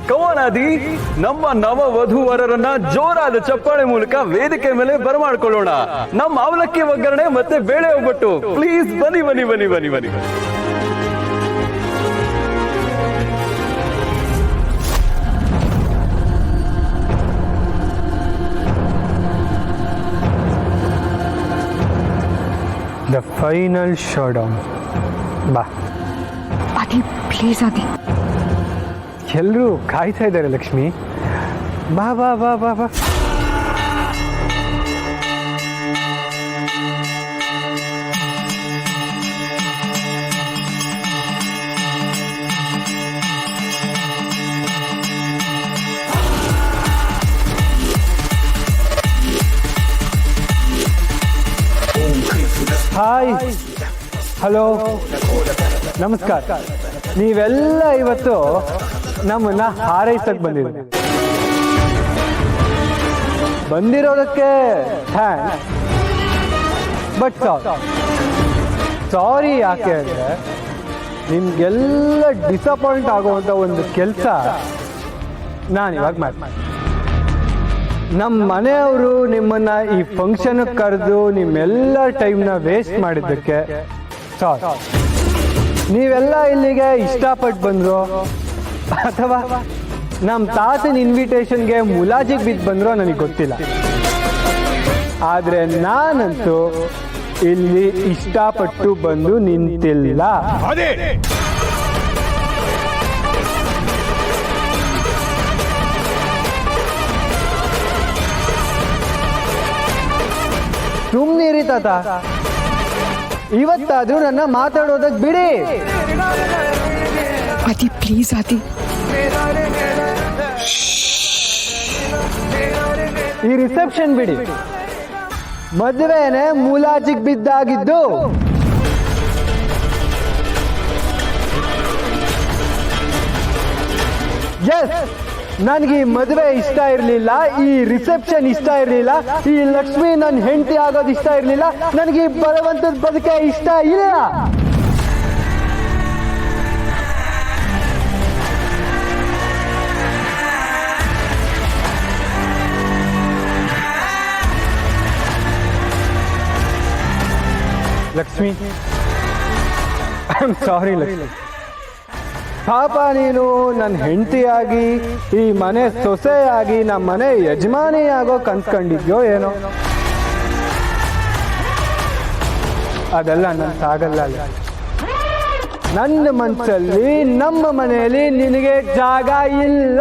ಕವನಾದಿ ನಮ್ಮ ನವ ವಧುವರರನ್ನ ಜೋರಾದ ಚಪ್ಪಾಳೆ ಮೂಲಕ ವೇದಿಕೆ ಮೇಲೆ ಬರಮಾಡ್ಕೊಳ್ಳೋಣ. ನಮ್ಮ ಅವಲಕ್ಕಿ ಒಗ್ಗರಣೆ ಮತ್ತೆ ಬೇಳೆ ಒಬ್ಬಟ್ಟು. ಪ್ಲೀಸ್ ಬನ್ನಿ ಬನ್ನಿ ಬನ್ನಿ ಬನ್ನಿ ಬನ್ನಿ. The final showdown. ಬಾ ಆದಿ, ಪ್ಲೀಸ್ ಆದಿ. ಎಲ್ಲರೂ ಕಾಯ್ತಾ ಇದ್ದಾರೆ ಲಕ್ಷ್ಮಿ. ಬಾ ಬಾ ಬಾ ಬಾ ಬಾ. ಹಾಯ್, ಹಲೋ, ನಮಸ್ಕಾರ. ನೀವೆಲ್ಲ ಇವತ್ತು ನಮ್ಮನ್ನ ಹಾರೈಸಕ್ ಬಂದಿರೋದಕ್ಕೆ ಥ್ಯಾಂಕ್ಸ್. ಬಟ್ ಸಾರಿ ಯಾಕೆ ಅಂದರೆ ನಿಮ್ಗೆಲ್ಲ ಡಿಸಪಾಯಿಂಟ್ ಆಗುವಂಥ ಒಂದು ಕೆಲಸ ನಾನಿವಾಗ ಮಾಡ್ತೀನಿ. ನಮ್ಮ ಮನೆಯವರು ನಿಮ್ಮನ್ನ ಈ ಫಂಕ್ಷನ್ ಕರೆದು ನಿಮ್ಮೆಲ್ಲ ಟೈಮ್ನ ವೇಸ್ಟ್ ಮಾಡಿದ್ದಕ್ಕೆ ಸಾರಿ. ನೀವೆಲ್ಲ ಇಲ್ಲಿಗೆ ಇಷ್ಟಪಟ್ಟು ಬಂದ್ರು ಅಥವಾ ನಮ್ಮ ತಾತನ ಇನ್ವಿಟೇಷನ್ಗೆ ಮುಲಾಜಿಗೆ ಬಿದ್ದು ಬಂದ್ರೋ ನನಗೆ ಗೊತ್ತಿಲ್ಲ. ಆದರೆ ನಾನಂತೂ ಇಲ್ಲಿ ಇಷ್ಟಪಟ್ಟು ಬಂದು ನಿಂತಿಲ್ಲ. ಸುಮ್ಮನಿರಿ ತಾತ, ಇವತ್ತಾದ್ರೂ ನನ್ನ ಮಾತಾಡೋದಕ್ಕೆ ಬಿಡಿ. ಆದಿ, ಪ್ಲೀಸ್ ಆದಿ. ಈ ರಿಸೆಪ್ಷನ್ ಬಿಡಿ, ಮದುವೆನೆ ಮುಲಾಜಿಗೆ ಬಿದ್ದಾಗಿದ್ದು. ಎಸ್, ನನಗೆ ಈ ಮದುವೆ ಇಷ್ಟ ಇರಲಿಲ್ಲ, ಈ ರಿಸೆಪ್ಷನ್ ಇಷ್ಟ ಇರಲಿಲ್ಲ, ಈ ಲಕ್ಷ್ಮಿ ನನ್ನ ಹೆಂಡತಿ ಆಗೋದು ಇಷ್ಟ ಇರಲಿಲ್ಲ, ನನಗೆ ಈ ಬಲವಂತದ ಬದುಕೆ ಇಷ್ಟ ಇಲ್ಲ. Lakshmi, I am sorry Lakshmi. ಪಾಪ ನೀನು ನನ್ನ ಹೆಂಡತಿಯಾಗಿ, ಈ ಮನೆ ಸೊಸೆಯಾಗಿ, ನಮ್ಮ ಮನೆ ಯಜಮಾನಿಯಾಗೋ ಕನ್ಸ್ಕೊಂಡಿದ್ಯೋ ಏನೋ. ಅದೆಲ್ಲ ನನ್ಸಾಗಲ್ಲ. ನನ್ನ ಮನಸ್ಸಲ್ಲಿ, ನಮ್ಮ ಮನೆಯಲ್ಲಿ ನಿನಗೆ ಜಾಗ ಇಲ್ಲ.